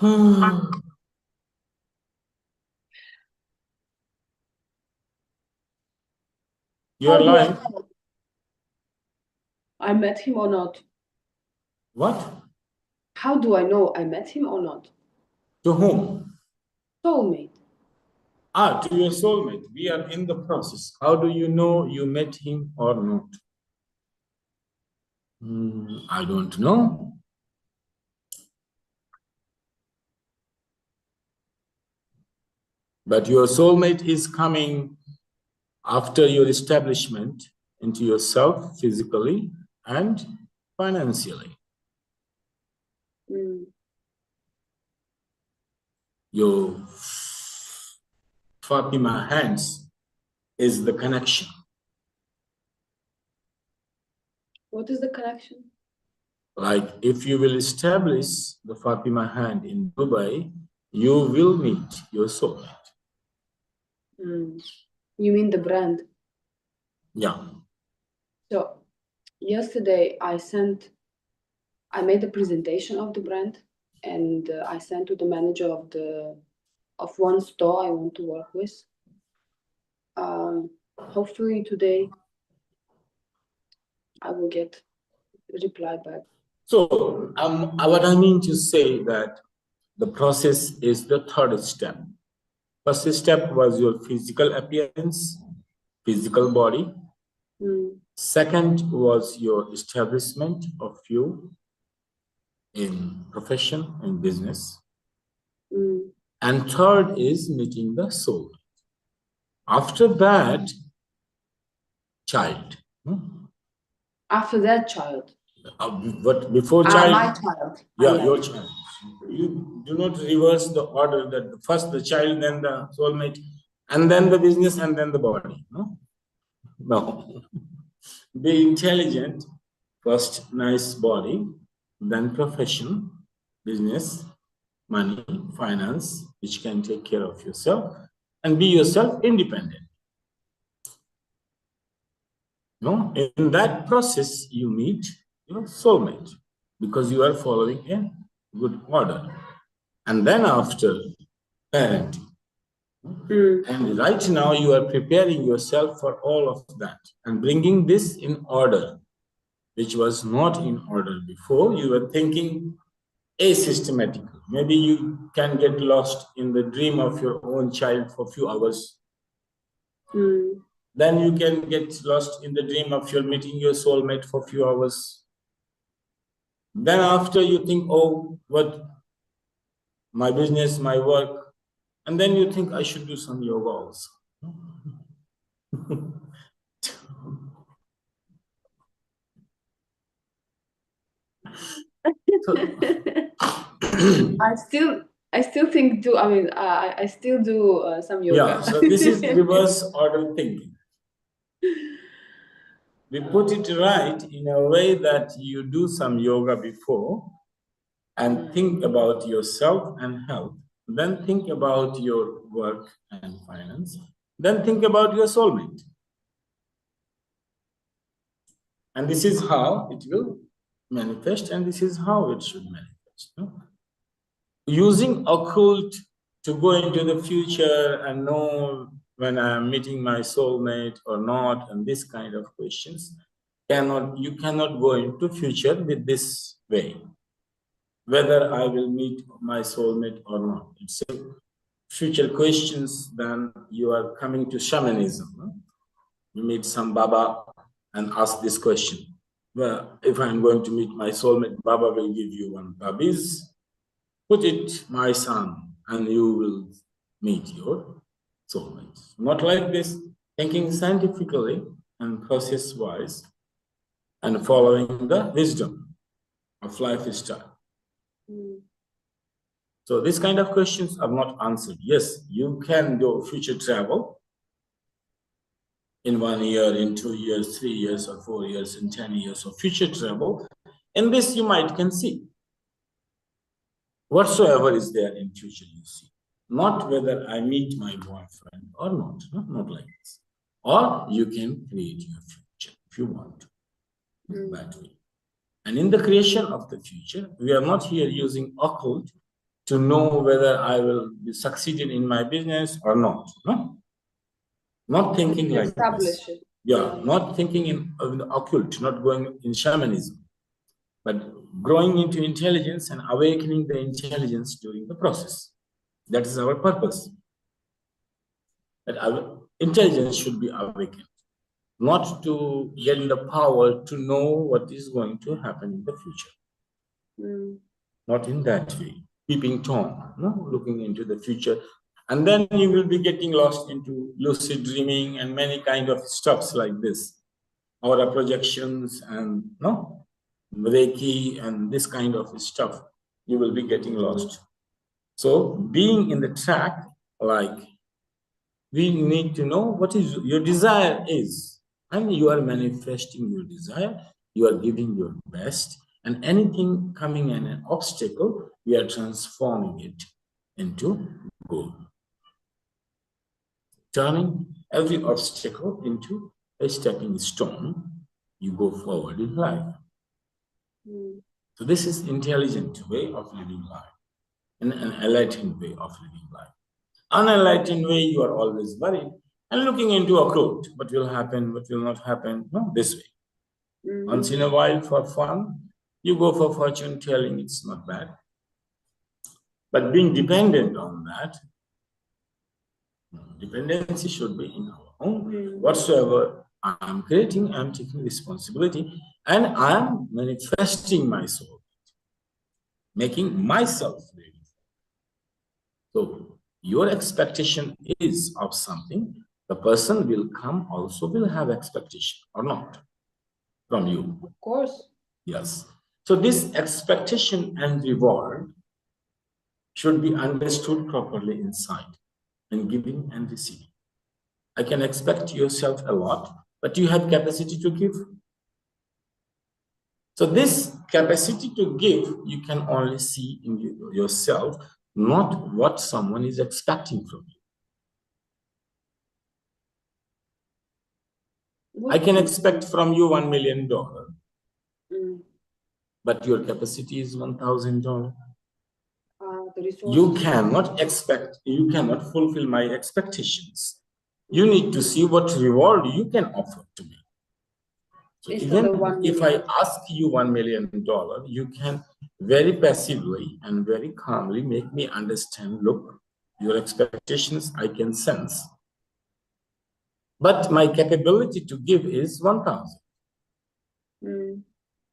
You are lying. I met him or not? What? How do I know I met him or not? To whom? Soulmate. Ah, to your soulmate. We are in the process. How do you know you met him or not? I don't know. But your soulmate is coming after your establishment into yourself physically and financially. Your Fatima hands is the connection. What is the connection? Like if you will establish the Fatima hand in Dubai, you will meet your soulmate. You mean the brand? Yeah. So yesterday I made a presentation of the brand, and I sent to the manager of one store I want to work with. Hopefully today I will get a reply back. So what I mean to say that the process is the third step. First step was your physical appearance, physical body. Second was your establishment of you in profession, in business. And third is meeting the soul. After that, child. After that, child. But before child, my child. Yeah, your child. You do not reverse the order that first the child, then the soulmate, and then the business, and then the body. No. Be intelligent. First, nice body, then profession, business, money, finance, which can take care of yourself, and be yourself independent. No, in that process, you meet your soulmate because you are following a good order. And then after parenting. And right now you are preparing yourself for all of that and bringing this in order, which was not in order before. You were thinking asystematically. Maybe you can get lost in the dream of your own child for a few hours. Then you can get lost in the dream of your meeting your soulmate for a few hours. Then after you think, oh, what, my business, my work, and then you think I should do some yoga also. I still think do. I mean, I still do some yoga. Yeah. So this is reverse order thinking. We put it right in a way that you do some yoga before and think about yourself and health. Then think about your work and finance. Then think about your soulmate. And this is how it will manifest, and this is how it should manifest. No? Using occult to go into the future and know when I'm meeting my soulmate or not, and this kind of questions, you cannot go into future with this way. Whether I will meet my soulmate or not. It's a future questions, then you are coming to shamanism. No? You meet some Baba and ask this question. Well, if I'm going to meet my soulmate, Baba will give you one tabiz. Put it, my son, and you will meet your soulmate. Not like this, thinking scientifically and process-wise and following the wisdom of lifestyle. So these kind of questions are not answered. Yes, you can do future travel in 1 year, in 2 years, 3 years, or 4 years, in 10 years of future travel. In this, you might can see whatsoever is there in future you see. Not whether I meet my boyfriend or not. Not like this. Or you can create your future if you want to. That way. And in the creation of the future, we are not here using occult to know whether I will be succeeded in my business or not. No? Not thinking like this. It. Yeah, not thinking in occult, not going in shamanism, but growing into intelligence and awakening the intelligence during the process. That is our purpose. That our intelligence should be awakened, not to get the power to know what is going to happen in the future. Not in that way, peeping Tom, no, looking into the future. And then you will be getting lost into lucid dreaming and many kind of stuffs like this, aura projections and no, Reiki and this kind of stuff. You will be getting lost. So being in the track, like we need to know what is your desire is, and you are manifesting your desire. You are giving your best. And anything coming in an obstacle, we are transforming it into goal. Turning every obstacle into a stepping stone, you go forward in life. So this is intelligent way of living life, and an enlightened way of living life. Unenlightened way, you are always worried and looking into occult. What will happen, what will not happen, no, this way. Once in a while for fun, you go for fortune telling, it's not bad. But being dependent on that, dependency should be in our own. Whatsoever I am creating, I am taking responsibility and I am manifesting my soul, making myself ready. So your expectation is of something, the person will come also will have expectation or not from you. Of course. Yes. So this expectation and reward should be understood properly inside in giving and receiving. I can expect yourself a lot, but you have capacity to give. So this capacity to give, you can only see in yourself, not what someone is expecting from you. I can expect from you $1 million, but your capacity is $1,000. You cannot expect, you cannot fulfill my expectations. You need to see what reward you can offer to me. So even if I ask you $1 million, you can very passively and very calmly make me understand, look, your expectations I can sense. But my capability to give is 1,000.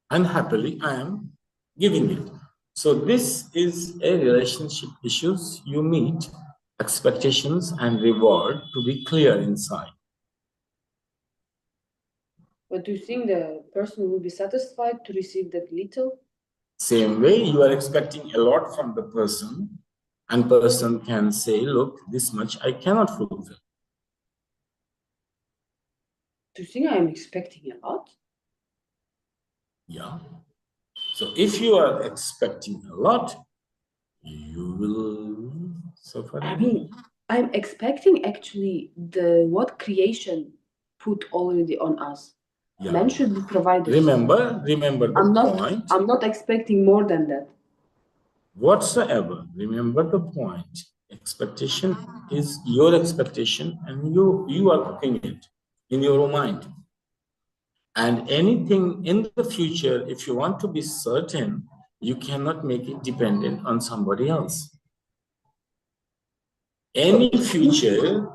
And happily I am giving it. So this is a relationship issues you meet, expectations and reward to be clear inside. But do you think the person will be satisfied to receive that little? Same way, you are expecting a lot from the person, and person can say, look, this much I cannot fulfill. Do you think I am expecting a lot? Yeah. So if you are expecting a lot, you will suffer. I mean, I'm expecting actually what creation put already on us. Yeah. Men should be providers. Remember the point. I'm not expecting more than that. Whatsoever, remember the point. Expectation is your expectation, and you are cooking it in your own mind. And anything in the future, if you want to be certain, you cannot make it dependent on somebody else. Any future,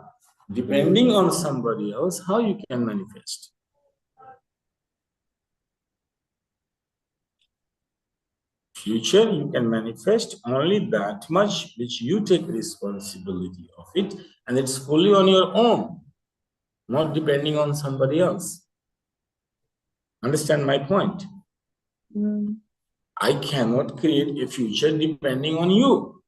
depending on somebody else, how you can manifest? Future, you can manifest only that much which you take responsibility of it, and it's fully on your own, not depending on somebody else. Understand my point? I cannot create a future depending on you.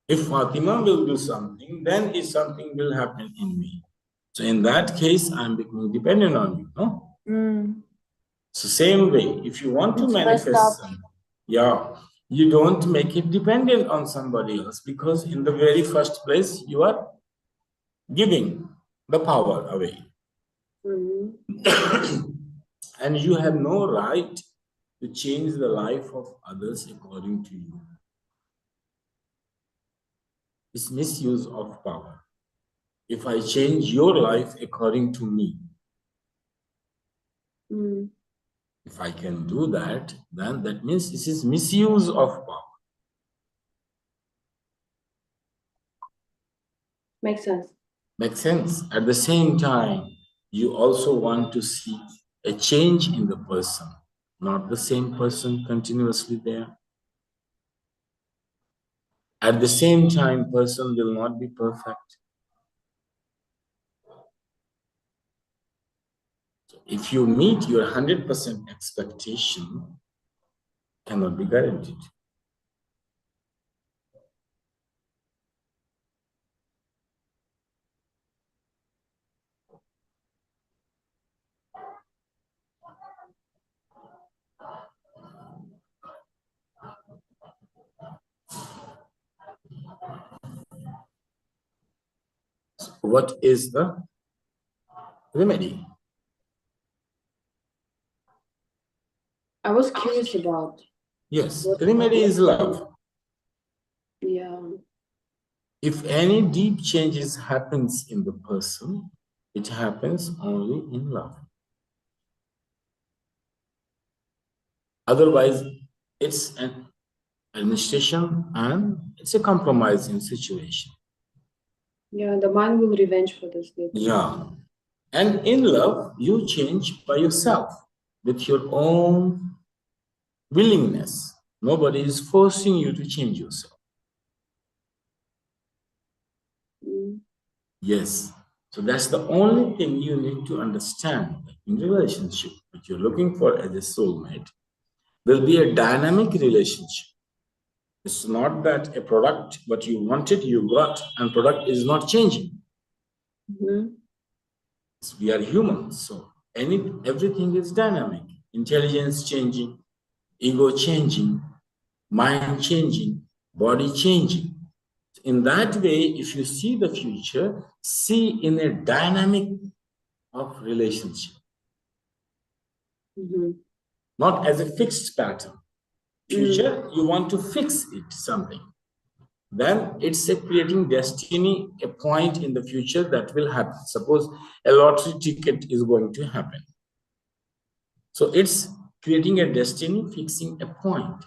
If Fatima will do something, then if something will happen in me. So in that case, I'm becoming dependent on you, no? So same way, if you want to manifest something, yeah, you don't make it dependent on somebody else, because in the very first place, you are giving the power away. And you have no right to change the life of others according to you. It's misuse of power. If I change your life according to me, if I can do that, then that means this is misuse of power. Makes sense. Makes sense. At the same time, you also want to see a change in the person, not the same person continuously there. At the same time, person will not be perfect. So if you meet your 100% expectation, cannot be guaranteed. What is the remedy? I was curious about. Yes, remedy is love. Yeah. If any deep changes happens in the person, it happens only in love. Otherwise, it's an administration and it's a compromising situation. Yeah, the mind will revenge for this later. Yeah. And in love, you change by yourself with your own willingness. Nobody is forcing you to change yourself. Yes. So that's the only thing you need to understand in relationship. What you're looking for as a soulmate will be a dynamic relationship. It's not that a product, what you wanted, you got, and product is not changing. We are humans, so everything is dynamic. Intelligence changing, ego changing, mind changing, body changing. In that way, if you see the future, see in a dynamic of relationship. Not as a fixed pattern. Future, you want to fix it something. Then it's a creating destiny, a point in the future that will happen. Suppose a lottery ticket is going to happen. So it's creating a destiny, fixing a point.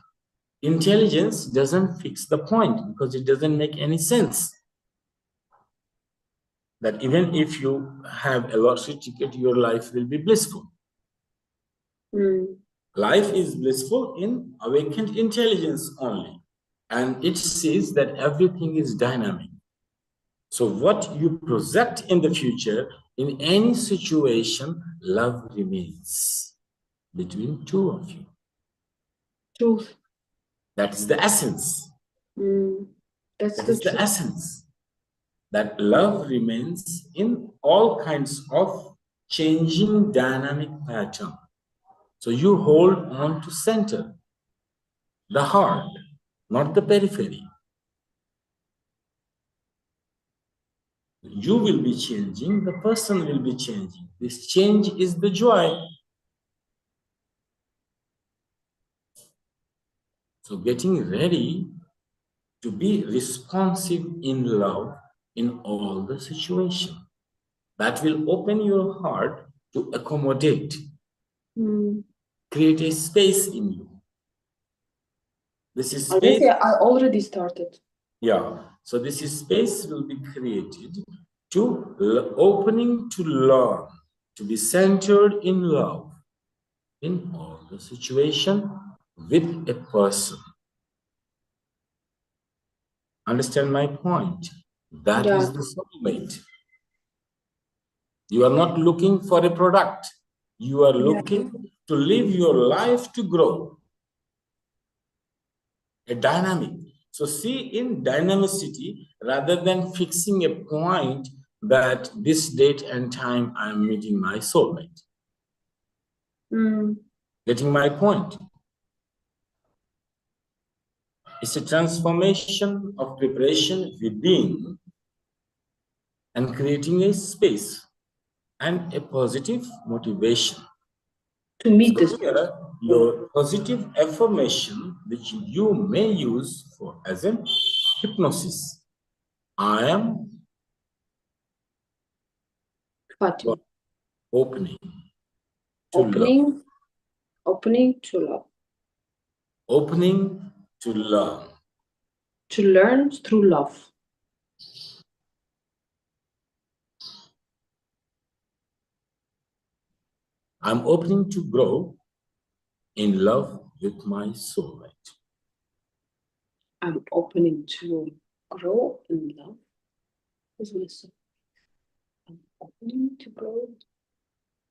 Intelligence doesn't fix the point because it doesn't make any sense. That even if you have a lottery ticket, your life will be blissful. Life is blissful in awakened intelligence only. And it says that everything is dynamic. So what you project in the future, in any situation, love remains between two of you. Truth. That is the essence. That's the essence. That love remains in all kinds of changing dynamic pattern. So you hold on to center, the heart, not the periphery. You will be changing, the person will be changing. This change is the joy. So getting ready to be responsive in love in all the situation. That will open your heart to accommodate, create a space in you. This is space. I already started. Yeah. So this is space will be created to opening to learn, to be centered in love in all the situation with a person. Understand my point? That is the soulmate. You are not looking for a product. You are looking to live your life to grow. A dynamic. So see in dynamicity, rather than fixing a point that this date and time I'm meeting my soulmate. Getting my point? It's a transformation of preparation within and creating a space and a positive motivation. to meet So this. here, your positive affirmation, which you may use for as a hypnosis. I am Fatima. opening to love. Opening to love. Opening to learn. To learn through love. I'm opening to grow in love with my soulmate. I'm opening to grow in love with my soul. I'm opening to grow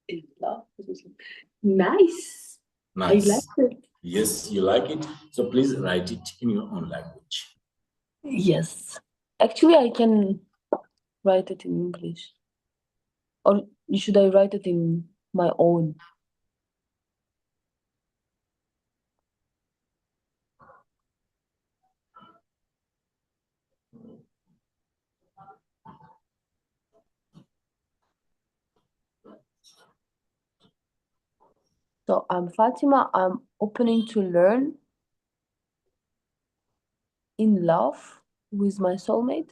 in love with my soul. Nice. Nice. I like it. Yes, you like it. So please write it in your own language. Yes. Actually, I can write it in English. Or should I write it in my own? So I'm Fatima. I'm opening to learn in love with my soulmate.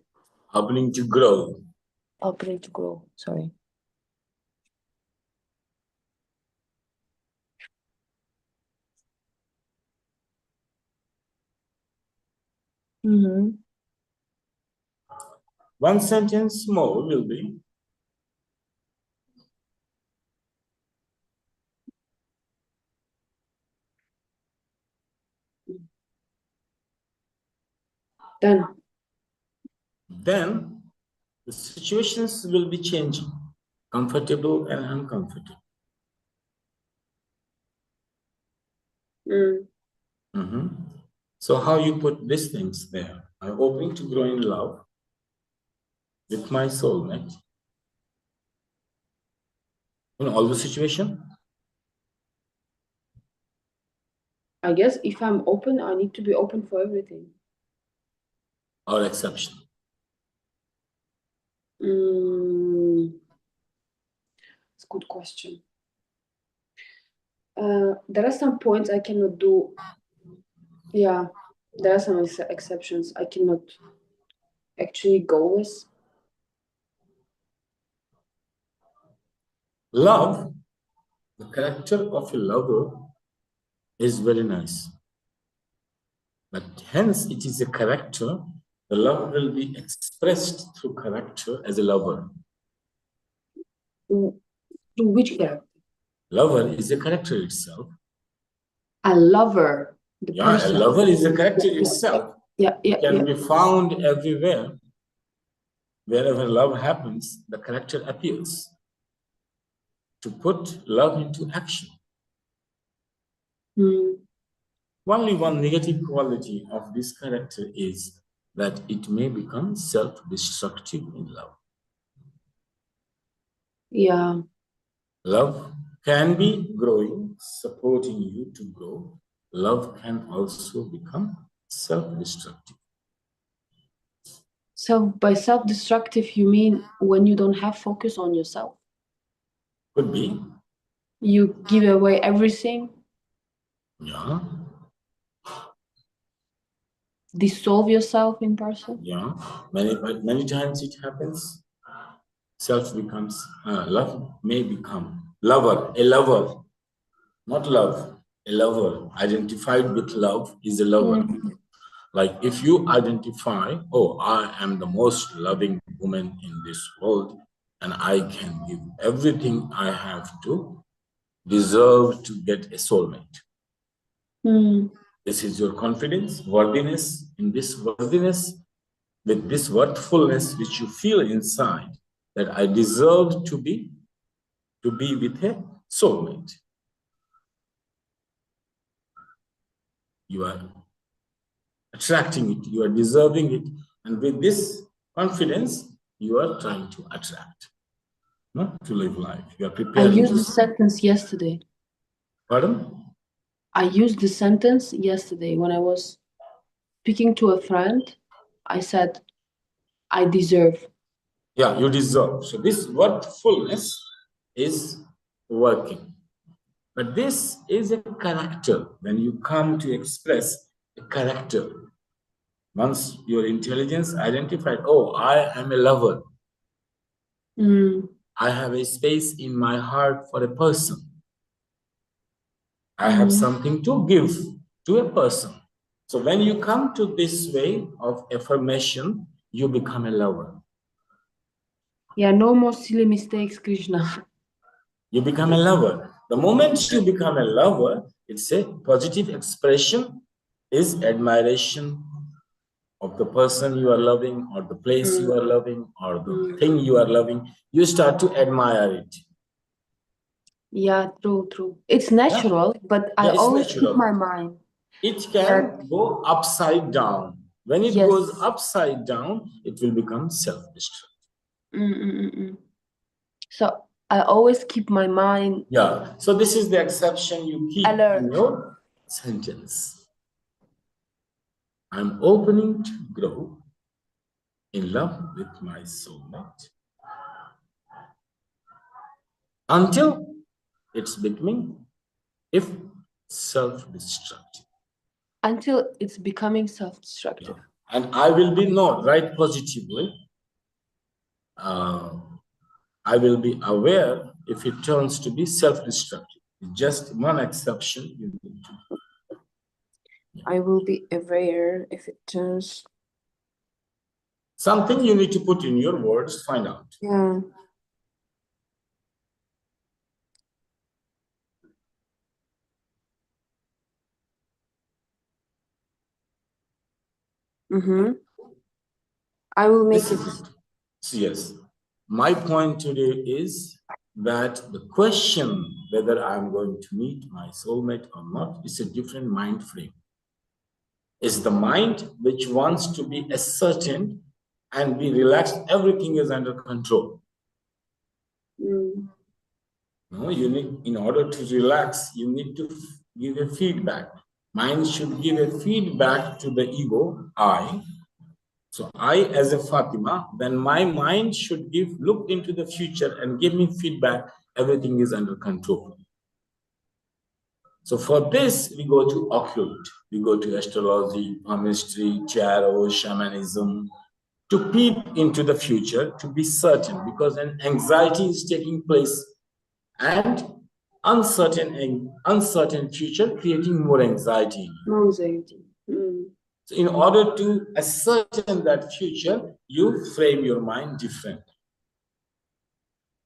Opening to grow. Opening to grow. Sorry. One sentence more will be then the situations will be changing, comfortable and uncomfortable. So how you put these things there? I'm opening to grow in love with my soulmate in all the situation. I guess if I'm open, I need to be open for everything. Or exception. It's a good question. There are some points I cannot do. Yeah, there are some exceptions I cannot actually go with. Love, the character of a lover is very nice. But hence it is a character, the love will be expressed through character as a lover. Through which character? Lover is a character itself. A lover, the person. A lover is a character itself. Can be found everywhere. Wherever love happens, the character appears. To put love into action. Only one negative quality of this character is that it may become self-destructive in love. Yeah. Love can be growing, supporting you to grow. Love can also become self-destructive. So by self-destructive, you mean when you don't have focus on yourself? Could be. You give away everything? Yeah. Dissolve yourself in person? Yeah. Many times it happens. Self becomes, love may become lover, a lover, not love, a lover. Identified with love is a lover. Like if you identify, oh, I am the most loving woman in this world, and I can give everything I have to deserve to get a soulmate. This is your confidence, worthiness. In this worthiness, with this worthfulness which you feel inside, that I deserve to be with a soulmate. You are attracting it, you are deserving it, and with this confidence, you are trying to attract, not to live life. You are preparing. I used the sentence yesterday. Pardon? I used the sentence yesterday when I was speaking to a friend. I said, I deserve. Yeah, you deserve. So this worthfulness is working. But this is a character. When you come to express a character, once your intelligence identified, oh, I am a lover. I have a space in my heart for a person. I have something to give to a person. So when you come to this way of affirmation, you become a lover. Yeah, no more silly mistakes, Krishna. You become a lover. The moment you become a lover, it's a positive expression, is admiration of the person you are loving, or the place you are loving, or the thing you are loving. You start to admire it. Yeah, true. It's natural, but I always keep my mind. It can go upside down. When it goes upside down, it will become self-destructive. So I always keep my mind. Yeah. So this is the exception you keep in your sentence. I'm opening to grow in love with my soulmate until it's becoming self-destructive. Until it's becoming self-destructive. Yeah. And I will be right positively. I will be aware if it turns to be self-destructive. Just one exception you need to. I will be aware if it turns. Something you need to put in your words, find out. Yeah. I will make it. Yes. My point today is that the question whether I'm going to meet my soulmate or not is a different mind frame. It's the mind which wants to be ascertained and be relaxed. Everything is under control. No, you need, in order to relax, you need to give a feedback. Mind should give a feedback to the ego, I. So I, as a Fatima, then my mind should look into the future and give me feedback. Everything is under control. So for this, we go to occult. We go to astrology, palmistry, tarot, shamanism, to peep into the future, to be certain, because an anxiety is taking place and uncertain future creating more anxiety. More anxiety. So in order to ascertain that future, you frame your mind different.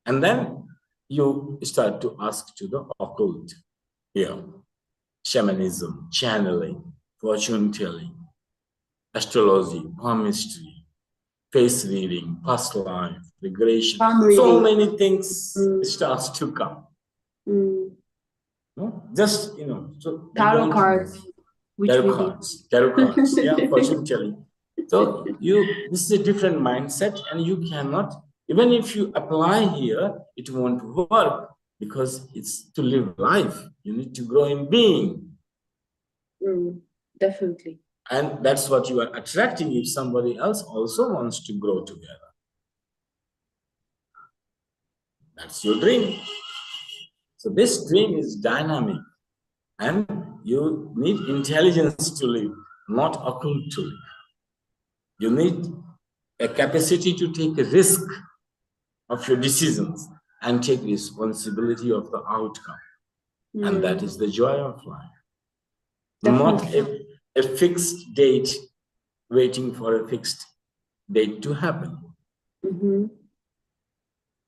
And then you start to ask to the occult. Here, shamanism, channeling, fortune telling, astrology, palmistry, face reading, past life, regression. So many things starts to come. No? Just, so tarot cards. Tarot cards, yeah, fortune telling. So this is a different mindset, and you cannot, even if you apply here, it won't work because it's to live life. You need to grow in being. Definitely. And that's what you are attracting if somebody else also wants to grow together. That's your dream. So this dream is dynamic, and you need intelligence to live, not occult to live. You need a capacity to take a risk of your decisions and take responsibility of the outcome. And that is the joy of life. Definitely. Not a fixed date waiting for a fixed date to happen.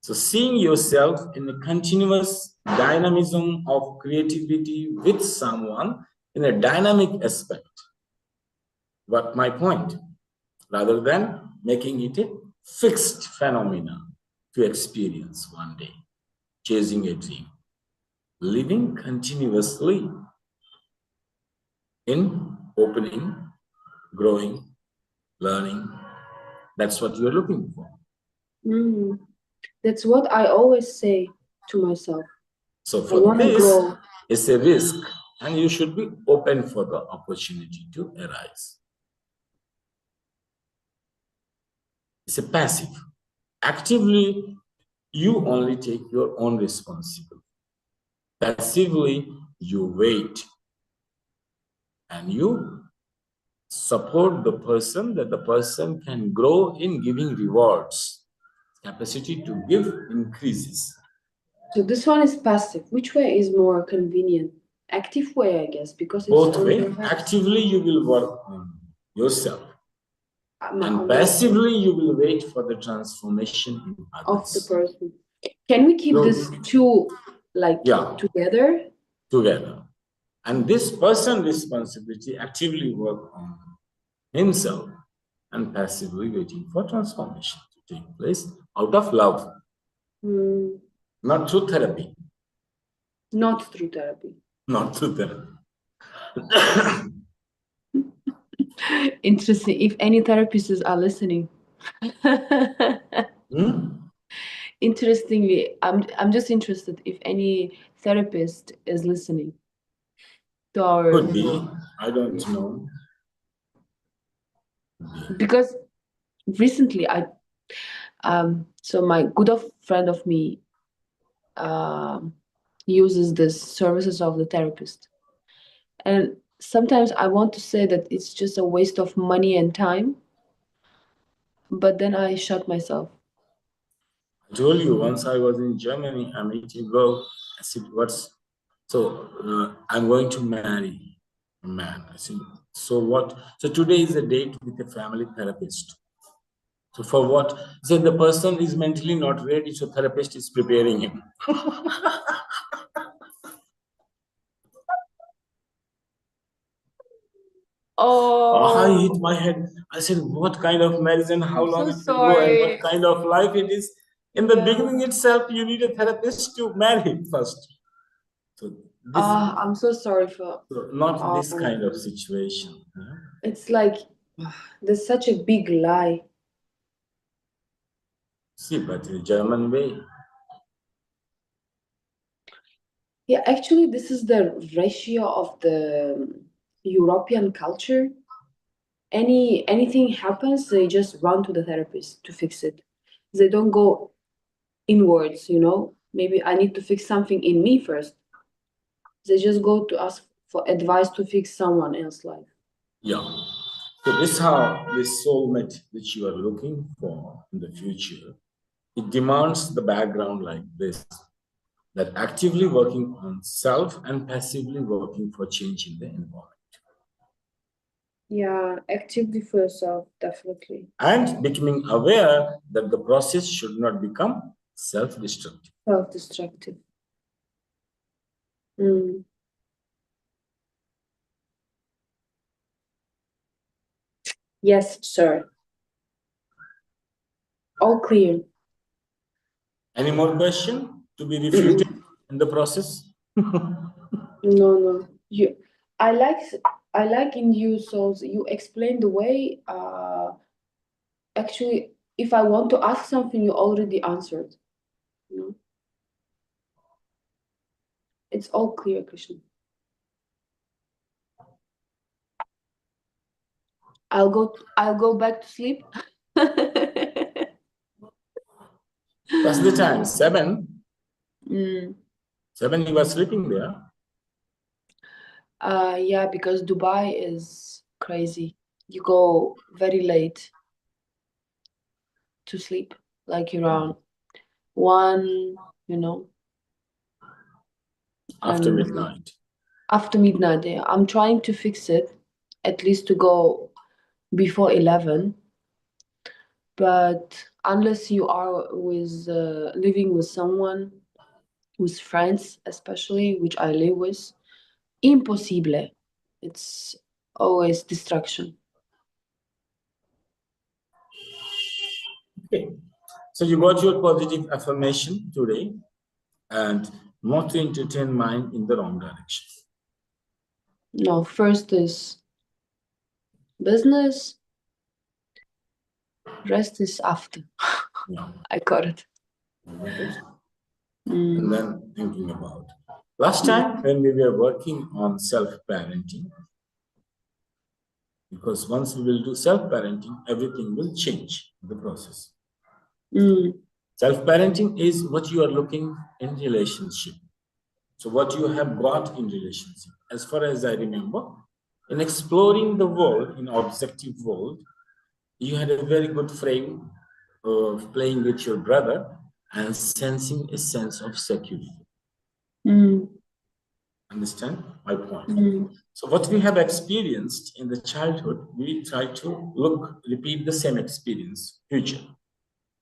So seeing yourself in a continuous dynamism of creativity with someone in a dynamic aspect. But my point, rather than making it a fixed phenomena to experience one day, chasing a dream, living continuously in opening, growing, learning. That's what you're looking for. That's what I always say to myself. So for this, it's a risk, and you should be open for the opportunity to arise. It's a passive. Actively, you only take your own responsibility. Passively, you wait and you support the person, that the person can grow in giving rewards. Capacity to give increases. So this one is passive. Which way is more convenient? Active way, I guess, because it's Both on way, your hands. actively you will work on yourself. And On passively you will wait for the transformation in of the others. person. Can we keep this two together? Together. And this person responsibility actively work on himself and passively waiting for transformation to take place out of love. Not through therapy. Not through therapy. Not through therapy. Interesting. If any therapists are listening. Interestingly, I'm just interested if any therapist is listening to our. Could be. I don't know. Because recently so my good friend of me uses the services of the therapist, and sometimes I want to say that it's just a waste of money and time, but then I shut myself. I told you once I was in Germany, I met a girl. I said, I'm going to marry a man. I said, so what? So today is a date with a family therapist. So for what? He said the person is mentally not ready, so therapist is preparing him. I hit my head. I said, what kind of marriage and how long it will go and what kind of life it is? In the beginning itself, you need a therapist to marry first. So this, I'm so sorry for not this kind of situation. It's like there's such a big lie. See, but the German way. Yeah, actually, this is the ratio of the European culture. Anything happens, they just run to the therapist to fix it. They don't go inwards, Maybe I need to fix something in me first. They just go to ask for advice to fix someone else's life. Yeah. So this is how this soulmate which you are looking for in the future, it demands the background like this, that actively working on self and passively working for change in the environment. Yeah, actively for yourself, definitely. And becoming aware that the process should not become self-destructive. Self-destructive. Yes, sir. All clear. Any more question to be refuted in the process? No. I like in you, so you explain the way. Actually, if I want to ask something, you already answered. It's all clear, Krishna. I'll go back to sleep. What's the time? 7? 7 you were sleeping there? Yeah, because Dubai is crazy. You go very late to sleep, like around 1, After midnight. After midnight, yeah. I'm trying to fix it, at least to go before 11. But unless you are living with someone, with friends especially, which I live with, impossible. It's always distraction. Okay. So you got your positive affirmation today and not to entertain mind in the wrong direction. No, first is business, rest is after. Yeah. I got it. And then thinking about. Last time when we were working on self-parenting, because once we will do self-parenting, everything will change in the process. Self-parenting is what you are looking in relationship. So what you have got in relationship, as far as I remember, in exploring the world, in objective world, you had a very good frame of playing with your brother and sensing a sense of security. Understand my point? So what we have experienced in the childhood, we try to repeat the same experience, future.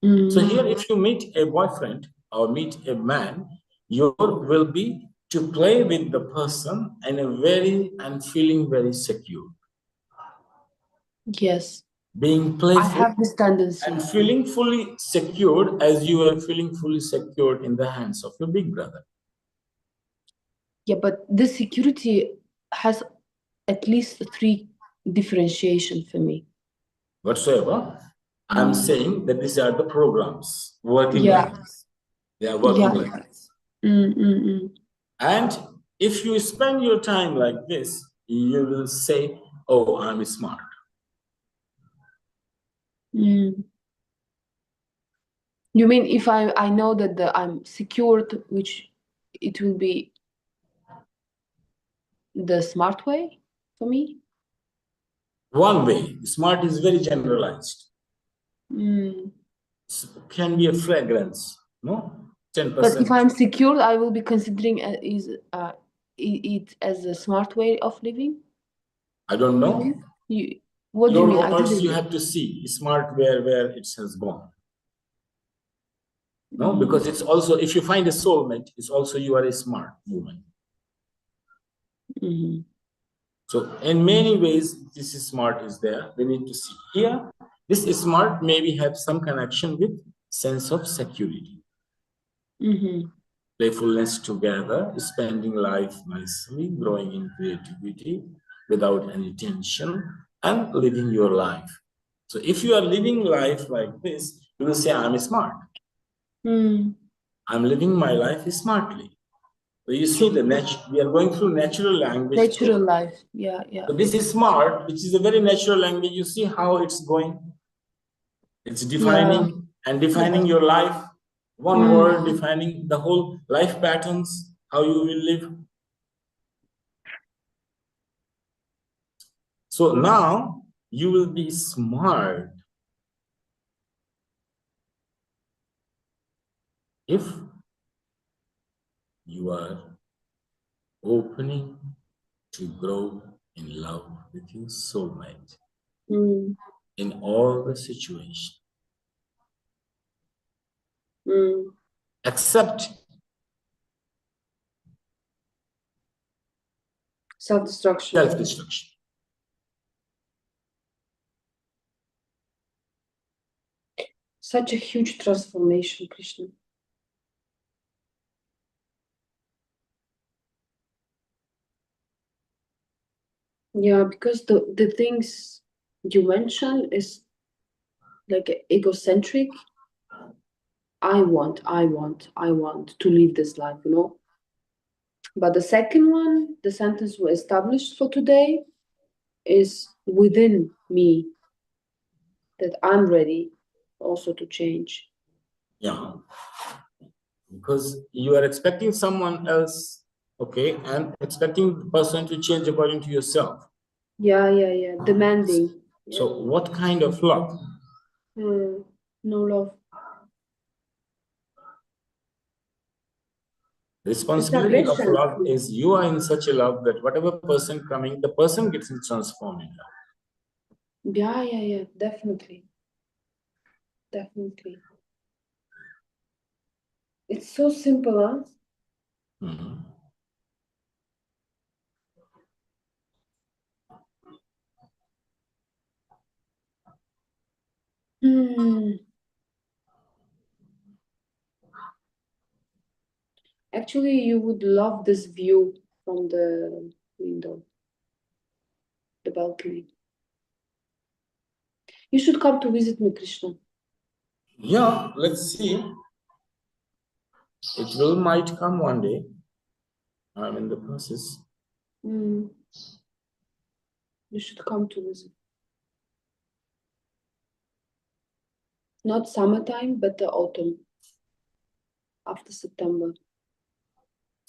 So here, if you meet a boyfriend or meet a man, your will be to play with the person and feeling very secure. Yes. Being I playful have this tendency. and feeling fully secured as you are feeling fully secured in the hands of your big brother. Yeah, but this security has at least 3 differentiation for me. Whatsoever, I'm saying that these are the programs working like this. They are working like this. And if you spend your time like this, you will say, oh, I'm smart. You mean if I know that I'm secured, which it will be the smart way for me? One way, smart is very generalized. Can be a fragrance, no? 10%. But if I'm secured, I will be considering it as a smart way of living? I don't know. What do you mean? Your words, you have to see smart where it has gone. No, because it's also, if you find a soulmate, it's also you are a smart woman. So in many ways, this is smart is there. We need to see here. This is smart maybe have some connection with sense of security. Playfulness together, spending life nicely, growing in creativity without any tension, and living your life. So if you are living life like this, you will say, I'm smart. I'm living my life smartly. So you see we are going through natural language. Natural life, yeah. So this is smart, which is a very natural language. You see how it's going. It's defining and defining your life. One word defining the whole life patterns, how you will live. So now you will be smart if you are opening to grow in love with your soulmate in all the situations. Except Self-destruction. Self-destruction. Such a huge transformation, Krishna. Yeah, because the things you mentioned is like egocentric. I want to live this life, you know. But the second one, the sentence we established for today, is within me, that I'm ready also to change. Yeah. Because you are expecting someone else, okay, and expecting the person to change according to yourself. Yeah. Demanding. So what kind of love? No love. Responsibility of love is you are in such a love that whatever person coming, the person gets transformed in love. Yeah, definitely. It's so simple, huh? Actually, you would love this view from the window, the balcony. You should come to visit me, Krishna. Yeah, let's see. It might come one day. I'm in the process. You should come to visit. Not summertime, but the autumn, after September.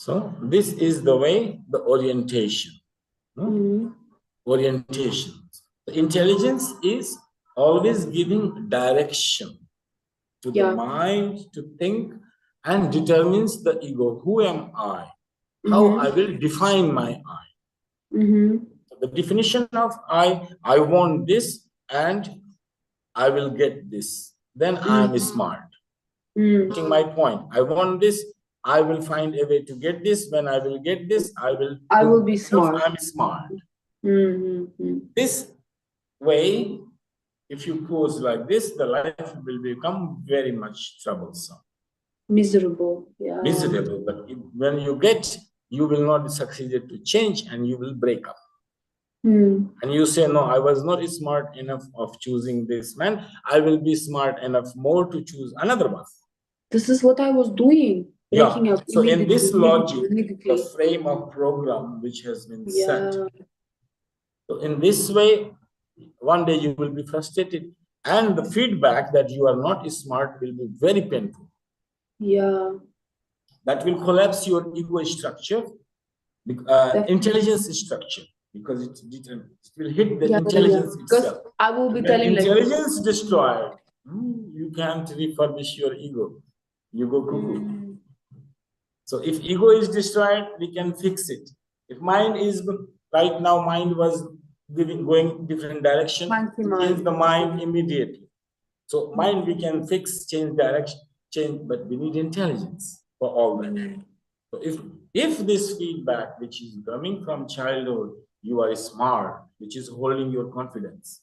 So this is the way, the orientation. No? Mhm. Orientation. The intelligence is always giving direction to the Yeah. mind to think and determines the ego. Who am I? How I will define my I. Mhm. The definition of I want this and I will get this. Then I am smart. Getting my point. I want this. I will find a way to get this. When I will get this, I will be smart. I'm smart. Mm-hmm. This way, if you pose like this, the life will become very much troublesome. Miserable. Yeah. Miserable. But when you get, you will not succeed to change and you will break up. And you say, no, I was not smart enough of choosing this man. I will be smart enough more to choose another one. This is what I was doing. Breaking up. So in this logic, immediately. the frame of program which has been set. Yeah. So in this way, one day you will be frustrated, and the feedback that you are not smart will be very painful. Yeah. That will collapse your ego structure, intelligence structure, because it will hit the intelligence itself. I will be when telling intelligence destroyed, you can't refurbish your ego. You go cuckoo. So if ego is destroyed, we can fix it. If mind is right now, mind was going different direction, change the mind immediately. So mind we can fix, change direction, change, but we need intelligence for all that. So if this feedback which is coming from childhood, you are smart, which is holding your confidence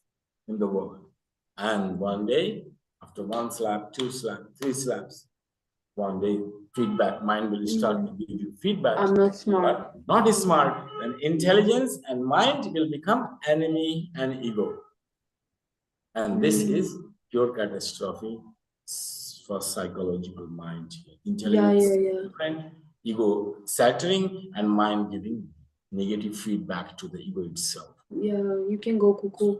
in the world, and one day after one slap, two slap, three slaps, one day feedback mind will start to give you feedback. I'm not smart. But not smart, then intelligence and mind will become enemy and ego. And this is pure catastrophe for psychological mind. Intelligence different, ego shattering, and mind giving negative feedback to the ego itself. Yeah, you can go cuckoo.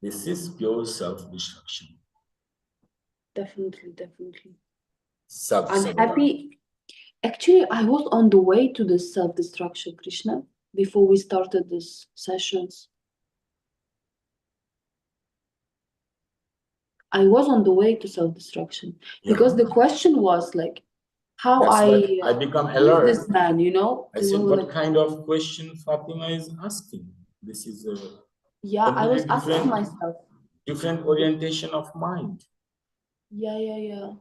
This is pure self-destruction. Definitely, definitely. I'm happy. Actually, I was on the way to the self-destruction, Krishna, before we started these sessions. I was on the way to self-destruction because the question was like, how I become alert. This man, you know. I said, what kind of question Fatima is asking? This is a I was asking myself. Different orientation of mind. Yeah.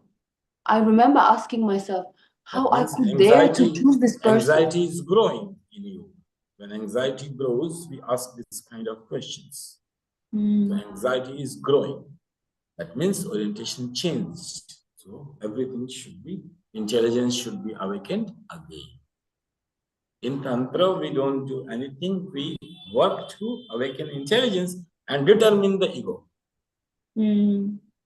I remember asking myself how I could dare to choose this person. Anxiety is growing in you. When anxiety grows, we ask this kind of questions. So anxiety is growing. That means orientation changed. So everything should be, intelligence should be awakened again. In Tantra, we don't do anything. We work to awaken intelligence and determine the ego.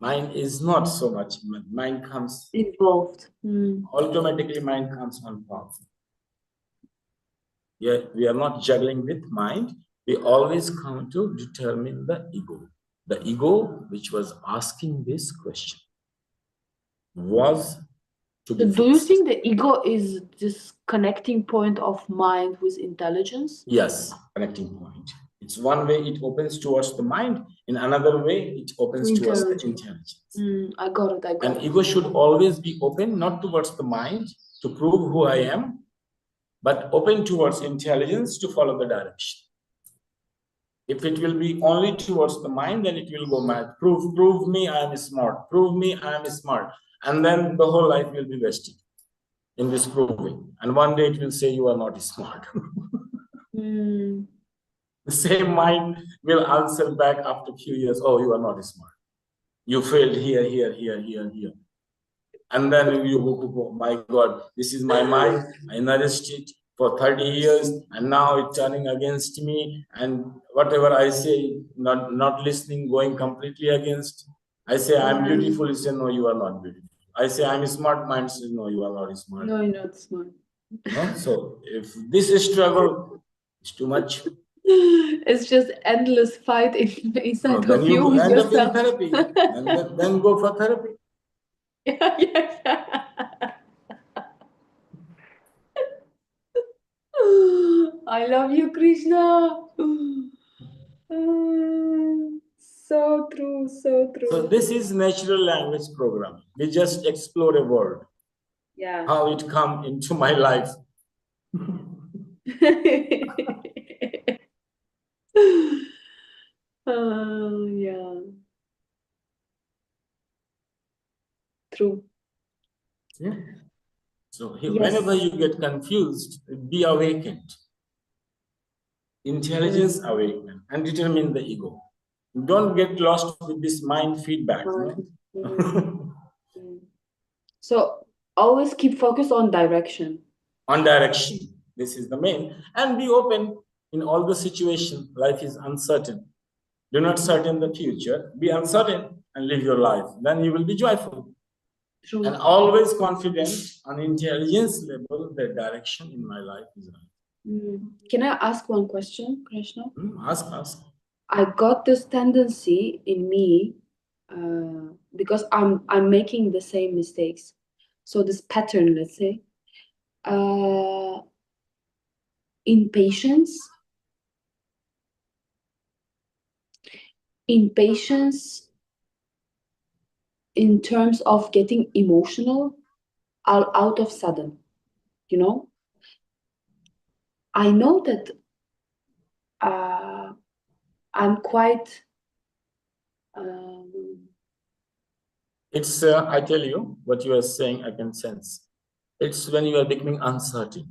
Mind is not so much. Mind comes involved. Automatically, mind comes on path. Yeah, we are not juggling with mind. We always come to determine the ego. The ego, which was asking this question, was to be fixed. Do you think the ego is this connecting point of mind with intelligence? Yes, connecting point. It's one way it opens towards the mind, in another way it opens towards the intelligence. I got it. And ego should always be open, not towards the mind to prove who I am, but open towards intelligence to follow the direction. If it will be only towards the mind, then it will go mad. Prove me I am smart. Prove me I am smart. And then the whole life will be wasted in this proving. And one day it will say you are not smart. The same mind will answer back after a few years, oh, you are not smart. You failed here. And then you go, my God, this is my mind. I nourished it for 30 years, and now it's turning against me. And whatever I say, not listening, going completely against. I say, I'm beautiful. You say, no, you are not beautiful. I say, I'm smart. Mind says, no, you are not smart. No, you're not smart. No? So if this struggle is too much, it's just endless fight inside then of you with end up in yourself. therapy. then go for therapy. Yeah. I love you, Krishna. So true, so true. So this is natural language programming. We just explore a word, Yeah. how it come into my life. Yeah. True. Yeah. So Yes. whenever you get confused, be awakened. Intelligence awaken and determine the ego. Don't get lost with this mind feedback. No? So always keep focus on direction. On direction. This is the main. And be open in all the situation. Life is uncertain. Do not certain the future. Be uncertain and live your life. Then you will be joyful. True. And always confident on intelligence level, the direction in my life is right. Can I ask one question, Krishna? Ask. I got this tendency in me because I'm making the same mistakes. So this pattern, let's say, impatience in terms of getting emotional out of sudden, you know. I know that I'm quite it's I tell you what you are saying, I can sense. It's when you are becoming uncertain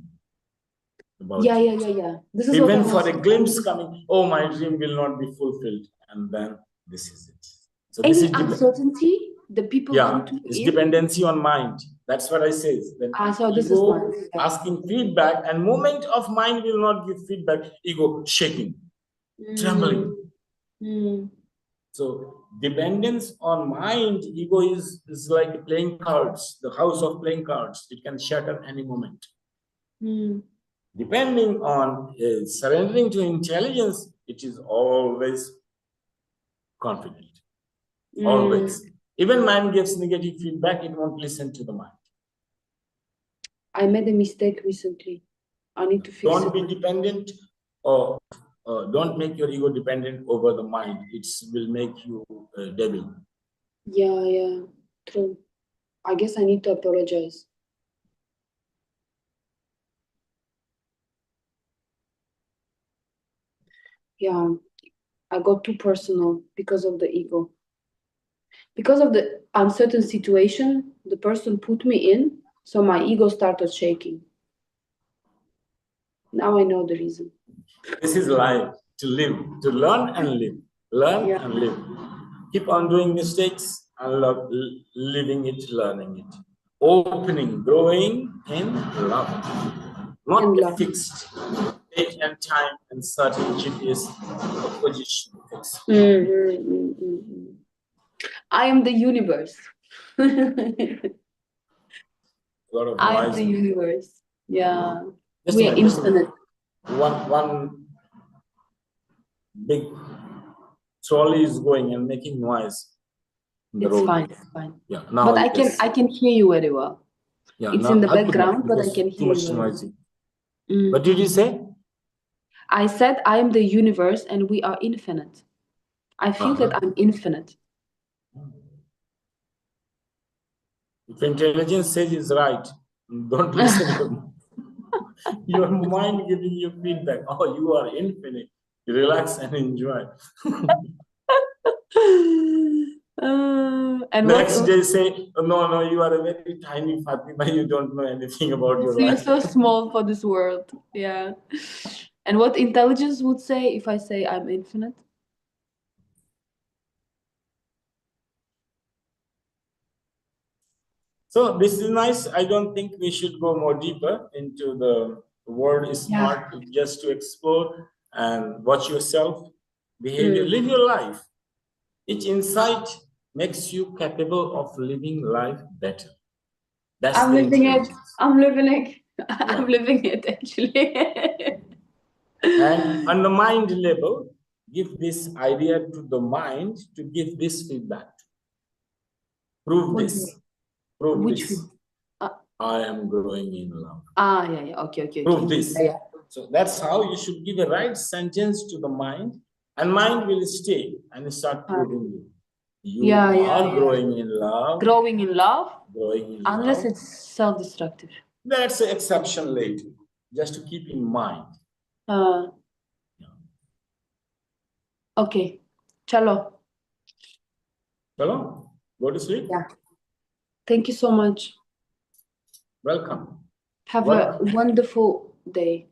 about yeah. This is even what for a glimpse coming, oh, my dream will not be fulfilled, and then this is it. So any this is uncertainty the people put you it's in. Dependency on mind. That's what I say. So this is mine. Asking feedback, and moment of mind will not give feedback. Ego shaking, trembling. So dependence on mind, ego is like playing cards, the house of playing cards. It can shatter any moment. Depending on surrendering to intelligence, it is always confident. Always. Even mind gives negative feedback, it won't listen to the mind. I made a mistake recently. I need to fix it. Don't be dependent, or don't make your ego dependent over the mind. It will make you a devil. Yeah, true. I guess I need to apologize. Yeah, I got too personal because of the ego. Because of the uncertain situation the person put me in, so my ego started shaking. Now I know the reason. This is life, to live, to learn and live. Learn and live. Keep on doing mistakes and living it, learning it. Opening, growing in love. Not a fixed date and time and certain GPS position. I am the universe. A lot of I am the universe. Yeah. We are infinite. One big trolley is going and making noise in the road. It's fine. Yeah, now but I can hear you very well. Yeah, it's in the background, but I can hear you. Too much noisy. What did you say? I said I am the universe and we are infinite. I feel that I'm infinite. If intelligence says it's right, don't listen to them. Your mind giving you feedback. Oh, you are infinite. Relax and enjoy. And next day say, no, you are a very tiny Fatima. You don't know anything about your life. You're so small for this world. Yeah. And what intelligence would say if I say I'm infinite? So this is nice. I don't think we should go more deeper into the word is smart, just to explore and watch yourself, behavior, live your life. Each insight makes you capable of living life better. I'm living it. I'm living it actually. And on the mind level, give this idea to the mind to give this feedback. Prove this. Prove this. I am growing in love. Yeah. Okay. Prove this. Yeah. So that's how you should give a right sentence to the mind, and mind will stay and start proving you. You are growing in love. Growing in love, Growing in unless love. it's self-destructive. That's an exception later, just to keep in mind. Okay. Chalo. Hello? Go to sleep? Yeah. Thank you so much. Welcome. Have a wonderful day.